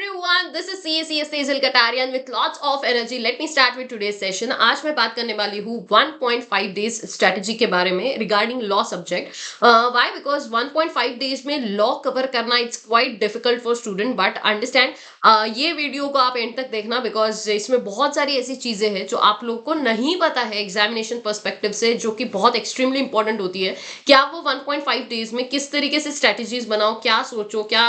everyone, this is CACS Tejal Katarian with lots of energy. Let me start with today's session. आज मैं बात करने वाली हूँ 1.5 days strategy के बारे में regarding law subject. Why? Because 1.5 days में law cover करना it's quite difficult for student, but understand ये वीडियो को आप एंड तक देखना बिकॉज इसमें बहुत सारी ऐसी चीजें हैं जो आप लोग को नहीं पता है एग्जामिनेशन पर्सपेक्टिव से, जो कि बहुत एक्सट्रीमली इंपॉर्टेंट होती है कि आप वो 1.5 डेज में किस तरीके से स्ट्रेटजीज बनाओ, क्या सोचो, क्या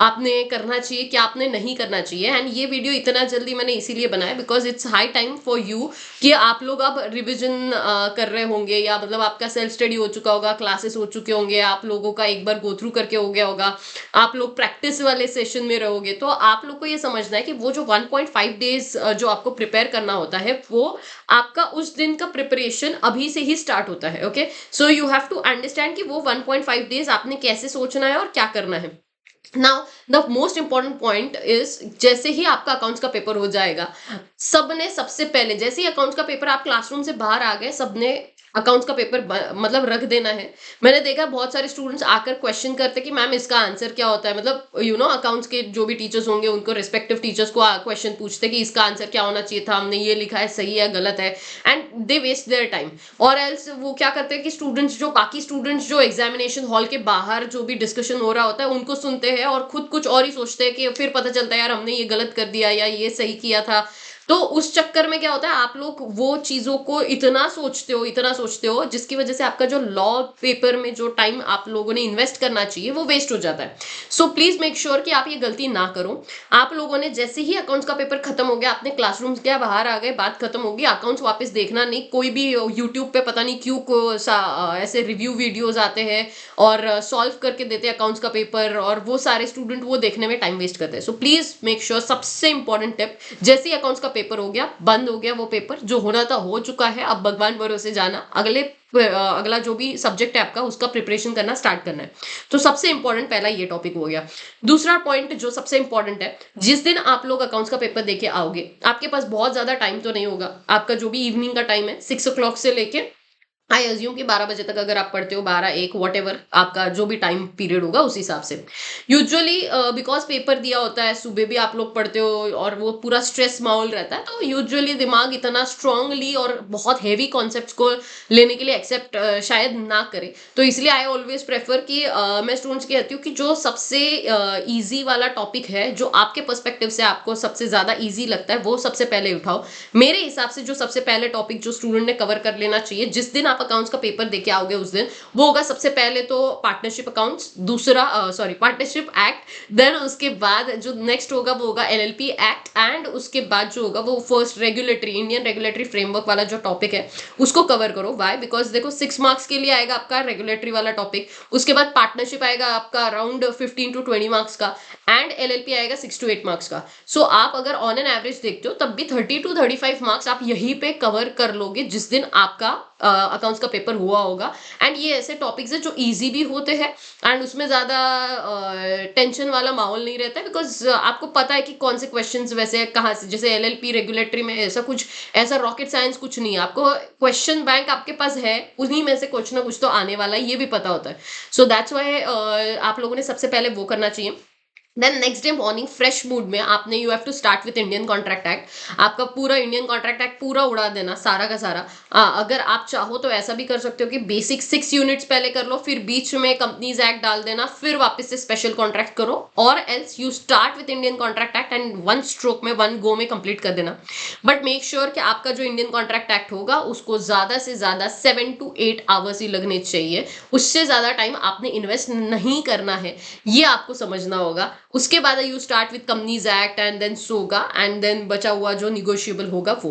आपने करना चाहिए, क्या आपने नहीं करना चाहिए। एंड ये वीडियो इतना जल्दी मैंने इसीलिए बनाया because it's high time for you कि आप लोग अब रिविजन कर रहे होंगे, या मतलब आपका सेल्फ स्टडी हो चुका होगा, क्लासेस हो चुके होंगे, आप लोगों का एक बार गो थ्रू करके हो गया होगा, आप लोग प्रैक्टिस वाले सेशन में रहोगे। तो आप लोग को ये समझना है कि वो जो 1.5 डेज जो आपको प्रिपेयर करना होता है वो आपका उस दिन का प्रिपरेशन अभी से ही स्टार्ट होता है। Okay, so you have to understand कि वो 1.5 डेज आपने कैसे सोचना है और क्या करना है। Now the most important point is, जैसे ही आपका अकाउंट्स का पेपर हो जाएगा, सबने सबसे पहले जैसे ही अकाउंट्स का पेपर आप क्लासरूम से बाहर आ गए, सबने अकाउंट्स का पेपर मतलब रख देना है। मैंने देखा बहुत सारे स्टूडेंट्स आकर क्वेश्चन करते कि मैम इसका आंसर क्या होता है, मतलब यू नो अकाउंट्स के जो भी टीचर्स होंगे उनको रिस्पेक्टिव टीचर्स को क्वेश्चन पूछते कि इसका आंसर क्या होना चाहिए था, हमने ये लिखा है, सही है गलत है, and they waste their time. और एल्स वो क्या करते हैं कि स्टूडेंट्स जो बाकी स्टूडेंट्स जो एग्जामिनेशन हॉल के बाहर जो भी डिस्कशन हो रहा होता है उनको सुनते हैं और खुद कुछ और ही सोचते हैं कि फिर पता चलता है यार हमने ये गलत कर दिया या ये सही किया था। तो उस चक्कर में क्या होता है, आप लोग वो चीजों को इतना सोचते हो जिसकी वजह से आपका जो लॉ पेपर में जो टाइम आप लोगों ने इन्वेस्ट करना चाहिए वो वेस्ट हो जाता है। सो प्लीज मेक श्योर कि आप ये गलती ना करो। आप लोगों ने जैसे ही अकाउंट्स का पेपर खत्म हो गया, आपने क्लासरूम गया, बाहर आ गए, बात खत्म होगी, अकाउंट्स वापस देखना नहीं। कोई भी यूट्यूब पे पता नहीं क्यों ऐसे रिव्यू वीडियोज आते हैं और सॉल्व करके देते हैं अकाउंट्स का पेपर, और वो सारे स्टूडेंट वो देखने में टाइम वेस्ट करते हैं। सो प्लीज मेक श्योर, सबसे इंपॉर्टेंट टिप, जैसे ही अकाउंट्स का पेपर हो गया, बंद हो गया वो पेपर, जो होना था हो चुका है, अब भगवान भरोसे जाना, अगला जो भी सब्जेक्ट है आपका उसका प्रिपरेशन करना स्टार्ट करना है। तो सबसे इंपॉर्टेंट पहला ये टॉपिक हो गया। दूसरा पॉइंट जो सबसे इंपॉर्टेंट है, जिस दिन आप लोग अकाउंट्स का पेपर देके आओगे, आपके पास बहुत ज्यादा टाइम तो नहीं होगा। आपका जो भी इवनिंग का टाइम है 6 o'clock से लेके आई अज्यूम कि 12 बजे तक अगर आप पढ़ते हो, 12 1 वट एवर आपका जो भी टाइम पीरियड होगा उस हिसाब से। यूजुअली बिकॉज पेपर दिया होता है, सुबह भी आप लोग पढ़ते हो और वो पूरा स्ट्रेस माहौल रहता है, तो यूजुअली दिमाग इतना स्ट्रांगली और बहुत हैवी कॉन्सेप्ट्स को लेने के लिए एक्सेप्ट शायद ना करे। तो इसलिए आई ऑलवेज प्रेफर कि मैं स्टूडेंट्स कहती हूँ कि जो सबसे ईजी वाला टॉपिक है, जो आपके पर्सपेक्टिव से आपको सबसे ज्यादा ईजी लगता है, वो सबसे पहले उठाओ। मेरे हिसाब से जो सबसे पहले टॉपिक जो स्टूडेंट ने कवर कर लेना चाहिए जिस दिन आप अकाउंट्स का पेपर देके आओगे उस दिन, वो होगा सबसे पहले तो पार्टनरशिप अकाउंट्स, दूसरा पार्टनरशिप एक्ट, देन उसके बाद जो नेक्स्ट होगा वो होगा एलएलपी एक्ट, एंड उसके बाद जो होगा वो first regulatory, Indian regulatory framework वाला जो टॉपिक है उसको कवर करो। वाई? बिकॉज देखो 6 मार्क्स के लिए आएगा आपका रेगुलेटरी वाला टॉपिक, उसके बाद पार्टनरशिप आएगा आपका अराउंड 15 to 20 मार्क्स का, एंड एलएलपी आएगा 6 to 8 मार्क्स का। सो आप अगर ऑन एन एवरेज देखते हो तब भी 30 to 35 मार्क्स आप यहीं पे कवर कर लोगे जिस दिन आपका अकाउंट्स का पेपर हुआ होगा। एंड ये ऐसे टॉपिक्स है जो इजी भी होते हैं एंड उसमें ज्यादा टेंशन वाला माहौल नहीं रहता है, बिकॉज आपको पता है कि कौन से क्वेश्चंस वैसे कहाँ से, जैसे एलएलपी रेगुलेटरी में ऐसा रॉकेट साइंस कुछ नहीं है, आपको क्वेश्चन बैंक आपके पास है, उन्हीं में से कुछ ना कुछ तो आने वाला है, ये भी पता होता है। सो दैट्स वाई आप लोगों ने सबसे पहले वो करना चाहिए। Then next day morning fresh mood में आपने you have to start with Indian contract act. आपका पूरा इंडियन कॉन्ट्रैक्ट एक्ट पूरा उड़ा देना, सारा का सारा। अगर आप चाहो तो ऐसा भी कर सकते हो कि बेसिक 6 यूनिट्स पहले कर लो, फिर बीच में कंपनीज एक्ट डाल देना, फिर वापस से स्पेशल कॉन्ट्रैक्ट करो, और else you start with Indian contract act and one stroke में, वन गो में कंप्लीट कर देना। बट मेक श्योर कि आपका जो इंडियन कॉन्ट्रैक्ट एक्ट होगा उसको ज्यादा से ज्यादा 7 to 8 आवर्स ही लगने चाहिए, उससे ज्यादा टाइम आपने इन्वेस्ट नहीं करना है, ये आपको समझना होगा। उसके बाद you start with companies act and then सोगा, एंड देन बचा हुआ जो निगोशिएबल होगा वो।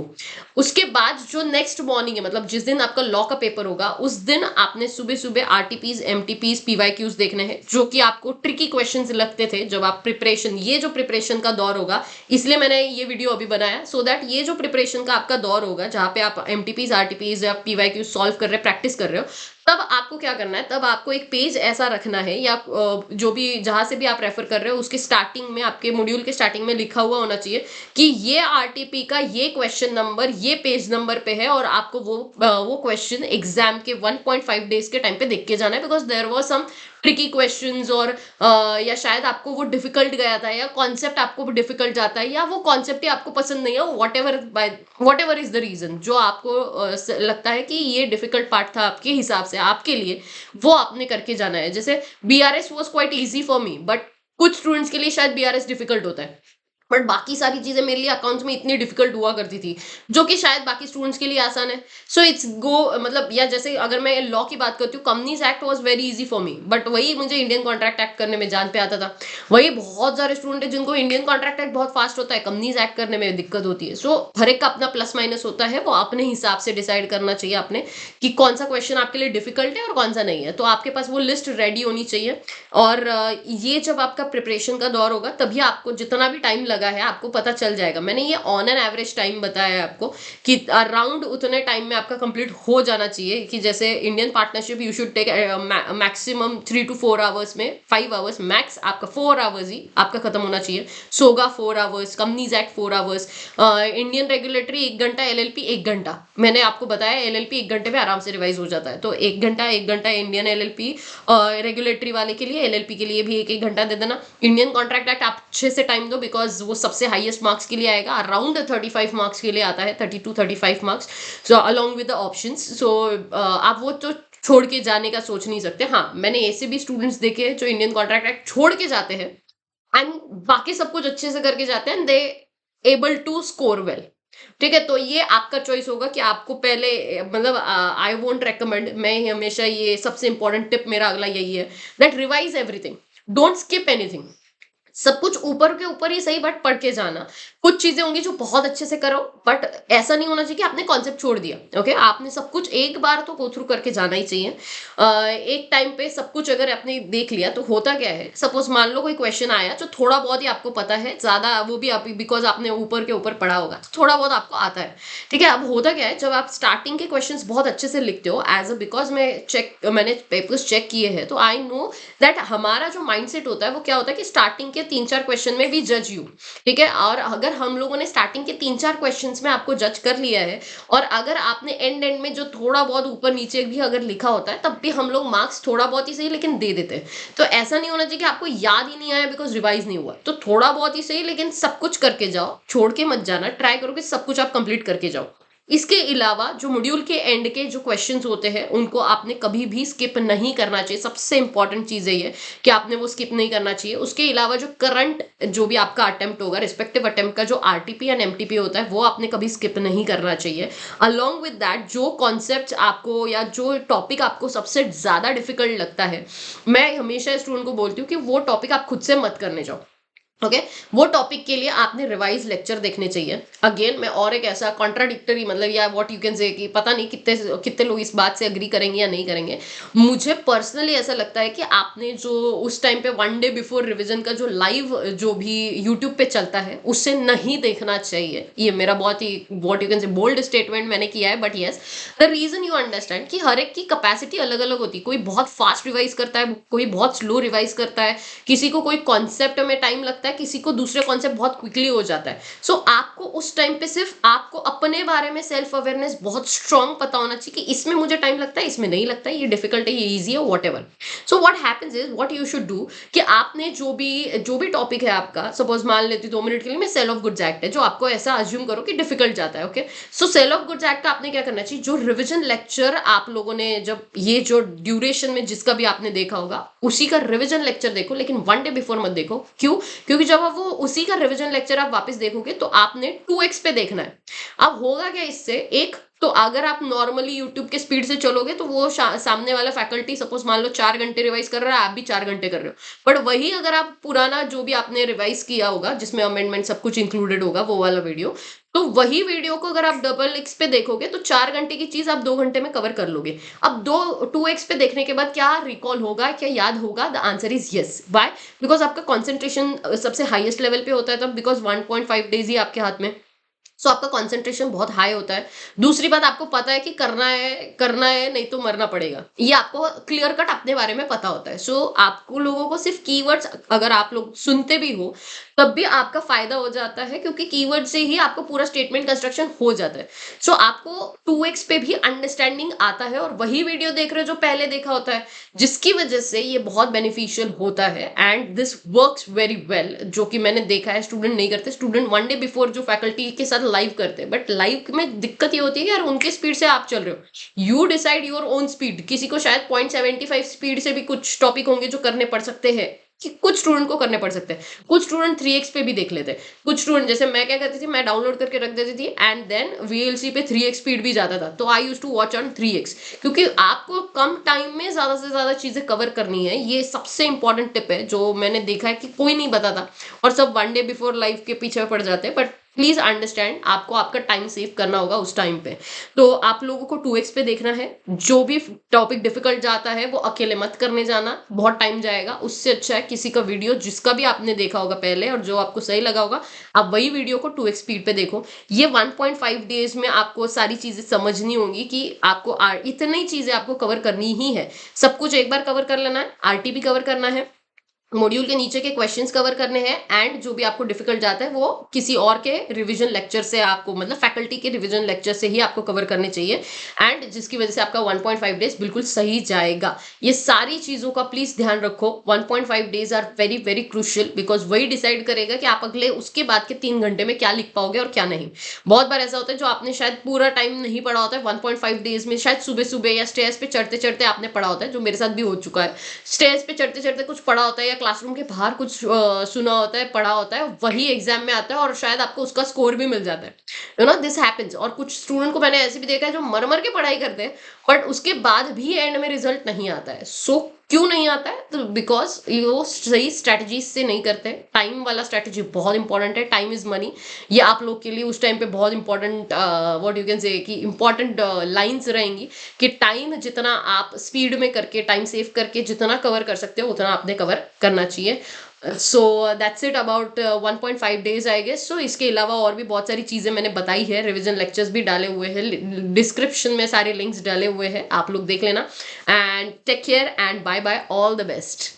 उसके बाद जो नेक्स्ट मॉर्निंग है, मतलब जिस दिन आपका लॉ का पेपर होगा उस दिन आपने सुबह सुबह आरटीपीज, एमटीपीज, पीवाईक्यूज देखने हैं, जो कि आपको ट्रिकी क्वेश्चंस लगते थे जब आप प्रिपरेशन, ये जो प्रिपरेशन का दौर होगा, इसलिए मैंने ये वीडियो अभी बनाया सो दैट ये जो प्रिपरेशन का आपका दौर होगा जहाँ पे आप एमटीपीज, आरटीपीज या पीवाईक्यूज सॉल्व कर रहे, प्रैक्टिस कर रहे हो, तब आपको क्या करना है, तब आपको एक पेज ऐसा रखना है, या जो भी जहां से भी आप रेफर कर रहे हो उसके स्टार्टिंग में, आपके मॉड्यूल के स्टार्टिंग में लिखा हुआ होना चाहिए कि ये आरटीपी का ये क्वेश्चन नंबर ये पेज नंबर पे है, और आपको वो क्वेश्चन एग्जाम के 1.5 डेज के टाइम पे देख के जाना है, because there was some tricky questions और या शायद आपको वो डिफिकल्ट गया था या कॉन्सेप्ट आपको डिफिकल्ट जाता है या वो कॉन्सेप्ट ही आपको पसंद नहीं है, whatever is the reason जो आपको लगता है कि ये डिफिकल्ट पार्ट था आपके हिसाब से आपके लिए, वो आपने करके जाना है। जैसे BRS was quite easy for me, but कुछ स्टूडेंट्स के लिए शायद बीआरएस डिफिकल्ट होता है, बट बाकी सारी चीजें मेरे लिए अकाउंट्स में इतनी डिफिकल्ट हुआ करती थी जो कि शायद बाकी स्टूडेंट्स के लिए आसान है। सो इट्स गो मतलब, या जैसे अगर मैं लॉ की बात करती हूँ, companies act was very easy for me, but वही मुझे इंडियन कॉन्ट्रैक्ट एक्ट करने में जान पे आता था। वही बहुत सारे स्टूडेंट है जिनको इंडियन कॉन्ट्रैक्ट एक्ट बहुत फास्ट होता है, कंपनीज एक्ट करने में दिक्कत होती है। सो हर एक का अपना प्लस माइनस होता है, वो अपने हिसाब से डिसाइड करना चाहिए आपने कि कौन सा क्वेश्चन आपके लिए डिफिकल्ट है और कौन सा नहीं है। तो आपके पास वो लिस्ट रेडी होनी चाहिए। और ये जब आपका प्रिपरेशन का दौर होगा तभी आपको जितना भी टाइम लगा है आपको पता चल जाएगा। मैंने ये ऑन एन एवरेज टाइम बताया है आपको कि अराउंड उतने टाइम में आपका कंप्लीट हो जाना चाहिए। कि जैसे Indian partnership you should take maximum 3 to 4 hours में, 5 आवर्स मैक्स, आपका 4 आवर्स ही आपका खत्म होना चाहिए। सोगा 4 hours, companies act 4 hours, Indian regulatory 1 घंटा, एलएलपी 1 घंटा। मैंने आपको बताया एलएलपी 1 घंटे में आराम से रिवाइज हो जाता है, तो 1 घंटा इंडियन एलएलपी रेगुलेटरी वाले के लिए, एलएलपी के लिए भी 1 घंटा दे देना। इंडियन कॉन्ट्रैक्ट एक्ट आप अच्छे से टाइम दो, बिकॉज वो सबसे हाईएस्ट मार्क्स के लिए आएगा, अराउंड 35 मार्क्स के लिए आता है, 32-35 marks, so along with the options. So आप वो तो छोड़ के जाने का सोच नहीं सकते। हाँ, मैंने ऐसे भी स्टूडेंट्स देखे हैं जो इंडियन कॉन्ट्रैक्ट एक्ट छोड़ के जाते हैं एंड बाकी सब कुछ अच्छे से करके जाते हैं, they able to score well. ठीक है, तो ये आपका चॉइस होगा कि आपको पहले, मतलब आई वोंट रेकमेंड, मैं हमेशा ये सबसे इंपॉर्टेंट टिप मेरा अगला यही है, that revise everything, don't skip anything. सब कुछ ऊपर के ऊपर ही सही, बट पढ़ के जाना। कुछ चीजें होंगी जो बहुत अच्छे से करो, बट ऐसा नहीं होना चाहिए कि आपने कॉन्सेप्ट छोड़ दिया। ओके, आपने सब कुछ एक बार तो गो थ्रू करके जाना ही चाहिए। एक टाइम पे सब कुछ अगर आपने देख लिया तो होता क्या है, सपोज मान लो कोई क्वेश्चन आया जो थोड़ा बहुत ही आपको पता है, ज्यादा वो भी आप बिकॉज आपने ऊपर के ऊपर पढ़ा होगा, तो थोड़ा बहुत आपको आता है। ठीक है, अब होता क्या है, जब आप स्टार्टिंग के क्वेश्चन बहुत अच्छे से लिखते हो, एज अ बिकॉज मैंने पेपर्स चेक किए हैं, तो आई नो दैट हमारा जो माइंडसेट होता है वो क्या होता है कि स्टार्टिंग के 3-4 क्वेश्चन में वी जज यू। ठीक है, और अगर हम लोगों ने स्टार्टिंग के 3-4 क्वेश्चंस में आपको जज कर लिया है, और अगर आपने एंड में जो थोड़ा बहुत ऊपर नीचे भी अगर लिखा होता है, तब भी हम लोग मार्क्स थोड़ा बहुत ही सही लेकिन दे देते हैं। तो ऐसा नहीं होना चाहिए कि आपको याद ही नहीं आया बिकॉज रिवाइज नहीं हुआ। तो थोड़ा बहुत ही सही लेकिन सब कुछ करके जाओ, छोड़ के मत जाना, ट्राई करो कि सब कुछ आप कंप्लीट करके जाओ। इसके अलावा जो मॉड्यूल के एंड के जो क्वेश्चंस होते हैं उनको आपने कभी भी स्किप नहीं करना चाहिए। सबसे इंपॉर्टेंट चीज है ये कि आपने वो स्किप नहीं करना चाहिए। उसके अलावा जो करंट जो भी आपका अटेम्प्ट होगा, रिस्पेक्टिव अटेम्प्ट का जो आरटीपी एंड एमटीपी होता है, वो आपने कभी स्किप नहीं करना चाहिए। अलॉन्ग विद दैट, जो कॉन्सेप्ट आपको या जो टॉपिक आपको सबसे ज्यादा डिफिकल्ट लगता है, मैं हमेशा स्टूडेंट को बोलती हूँ कि वो टॉपिक आप खुद से मत करने जाओ। ओके, वो टॉपिक के लिए आपने रिवाइज लेक्चर देखने चाहिए। अगेन मैं और एक ऐसा कॉन्ट्राडिक्टरी, मतलब या व्हाट यू कैन से, कि पता नहीं कितने कितने लोग इस बात से अग्री करेंगे या नहीं करेंगे, मुझे पर्सनली ऐसा लगता है कि आपने जो उस टाइम पे 1 डे बिफोर रिवीजन का जो लाइव जो भी यूट्यूब पे चलता है उससे नहीं देखना चाहिए। ये मेरा बहुत ही what you can say bold statement मैंने किया है, but yes, the reason you understand कि हर एक की कैपेसिटी अलग अलग होती है। कोई बहुत फास्ट रिवाइज करता है, कोई बहुत स्लो रिवाइज करता है, किसी को कोई कॉन्सेप्ट में टाइम लगता है, किसी को दूसरे कॉन्सेप्ट बहुत क्विकली हो जाता है। सो आपको उस टाइम पे सिर्फ आपको अपने बारे में सेल्फ अवेयरनेस बहुत स्ट्रांग पता होना चाहिए कि इसमें मुझे टाइम लगता है, इसमें नहीं लगता है, ये डिफिकल्ट है, ये इजी है, what ever. So what happens is, what you should do, कि आपने जो भी टॉपिक है आपका, सपोज मान लेती 2 मिनट के लिए मैं सेल ऑफ गुड्स एक्ट है, जो आपको ऐसा अज्यूम करो कि डिफिकल्ट जाता है। Okay, so sale of goods act का आपने क्या करना चाहिए, जो रिविजन लेक्चर आप लोगों ने, जब ये जो ड्यूरेशन में जिसका भी आपने देखा होगा, उसी का रिविजन लेक्चर देखो, लेकिन 1 डे बिफोर मत देखो। क्यों? क्योंकि जब आप वो उसी का रिवीजन लेक्चर आप वापस देखोगे तो आपने 2x पे देखना है। अब होगा क्या इससे, एक तो अगर आप नॉर्मली यूट्यूब के स्पीड से चलोगे तो वो सामने वाला फैकल्टी सपोज मान लो 4 घंटे रिवाइज कर रहा है, आप भी 4 घंटे कर रहे हो, बट वही अगर आप पुराना जो भी आपने रिवाइज किया होगा, जिसमें अमेंडमेंट सब कुछ इंक्लूडेड होगा, वो वाला वीडियो, तो वही वीडियो को अगर आप डबल एक्स पे देखोगे तो 4 घंटे की चीज आप 2 घंटे में कवर कर लोगे। अब 2x पे देखने के बाद क्या रिकॉल होगा, क्या याद होगा? The answer is yes. Why? Because आपका कॉन्सेंट्रेशन सबसे हाईएस्ट लेवल पे होता है तब, बिकॉज 1.5 डेज ही आपके हाथ में। सो आपका कंसंट्रेशन बहुत हाई होता है। दूसरी बात, आपको पता है कि करना है नहीं तो मरना पड़ेगा। ये आपको क्लियर कट अपने बारे में पता होता है। सो आपको लोगों को सिर्फ कीवर्ड्स अगर आप लोग सुनते भी हो तब भी आपका फायदा हो जाता है, क्योंकि कीवर्ड से ही आपको पूरा स्टेटमेंट कंस्ट्रक्शन हो जाता है। सो आपको 2x पे भी अंडरस्टैंडिंग आता है और वही वीडियो देख रहे हो जो पहले देखा होता है, जिसकी वजह से ये बहुत बेनिफिशियल होता है and this works very well. जो कि मैंने देखा है स्टूडेंट नहीं करते, स्टूडेंट वन डे बिफोर जो फैकल्टी के साथ लाइव करते हैं, बट लाइव में दिक्कत ये होती है कि यार उनके स्पीड से आप चल रहे हो, you decide your own speed. किसी को शायद 0.75 स्पीड से भी कुछ टॉपिक होंगे जो करने पड़ सकते हैं, कि कुछ स्टूडेंट को करने पड़ सकते हैं, कुछ स्टूडेंट 3x पे भी देख लेते हैं, कुछ स्टूडेंट जैसे मैं क्या करती थी, मैं डाउनलोड करके रख देती थी एंड देन VLC पे 3x स्पीड भी जाता था, तो I use to watch on 3x। क्योंकि आपको कम टाइम में ज्यादा से ज्यादा चीजें कवर करनी है, ये सबसे इंपॉर्टेंट टिप है जो मैंने देखा है कि कोई नहीं बताता और सब वन डे बिफोर लाइव के पीछे पड़ जाते हैं। बट प्लीज अंडरस्टैंड, आपको आपका टाइम सेव करना होगा उस टाइम पे। तो आप लोगों को 2x पे देखना है। जो भी टॉपिक डिफिकल्ट जाता है वो अकेले मत करने जाना, बहुत टाइम जाएगा। उससे अच्छा है किसी का वीडियो जिसका भी आपने देखा होगा पहले और जो आपको सही लगा होगा, आप वही वीडियो को 2x स्पीड पे देखो। ये 1.5 डेज में आपको सारी चीजें समझनी होंगी कि आपको इतनी चीजें आपको कवर करनी ही है। सब कुछ एक बार कवर कर लेना है, RT भी कवर करना है, मॉड्यूल के नीचे के क्वेश्चंस कवर करने हैं एंड जो भी आपको डिफिकल्ट जाता है वो किसी और के रिवीजन लेक्चर से आपको, मतलब फैकल्टी के रिवीजन लेक्चर से ही आपको कवर करने चाहिए एंड जिसकी वजह से आपका 1.5 डेज बिल्कुल सही जाएगा। ये सारी चीजों का प्लीज ध्यान रखो। 1.5 days are very very crucial, because वही डिसाइड करेगा कि आप अगले उसके बाद के 3 घंटे में क्या लिख पाओगे और क्या नहीं। बहुत बार ऐसा होता है जो आपने शायद पूरा टाइम नहीं पढ़ा होता है 1.5 डेज में, शायद सुबह सुबह या स्टेज पे चढ़ते चढ़ते आपने पढ़ा होता है, जो मेरे साथ भी हो चुका है। स्टेज पे चढ़ते चढ़ते कुछ पढ़ा होता है या क्लासरूम के बाहर कुछ सुना होता है, पढ़ा होता है, वही एग्जाम में आता है और शायद आपको उसका स्कोर भी मिल जाता है। You know this happens. और कुछ स्टूडेंट को मैंने ऐसे भी देखा है जो मर मर के पढ़ाई करते हैं बट उसके बाद भी एंड में रिजल्ट नहीं आता है। सो क्यों नहीं आता है? तो बिकॉज वो सही स्ट्रेटजी से नहीं करते। टाइम वाला स्ट्रेटजी बहुत इंपॉर्टेंट है, टाइम इज मनी। ये आप लोग के लिए उस टाइम पे बहुत इंपॉर्टेंट व्हाट यू कैन से कि इंपॉर्टेंट लाइंस रहेंगी कि टाइम जितना आप स्पीड में करके, टाइम सेव करके जितना कवर कर सकते हो उतना आपने कवर करना चाहिए। So that's it about 1.5 days I guess. So इसके अलावा और भी बहुत सारी चीज़ें मैंने बताई है, रिविजन लेक्चर्स भी डाले हुए हैं, डिस्क्रिप्शन में सारे लिंक्स डाले हुए हैं, आप लोग देख लेना and take care and bye bye, all the best.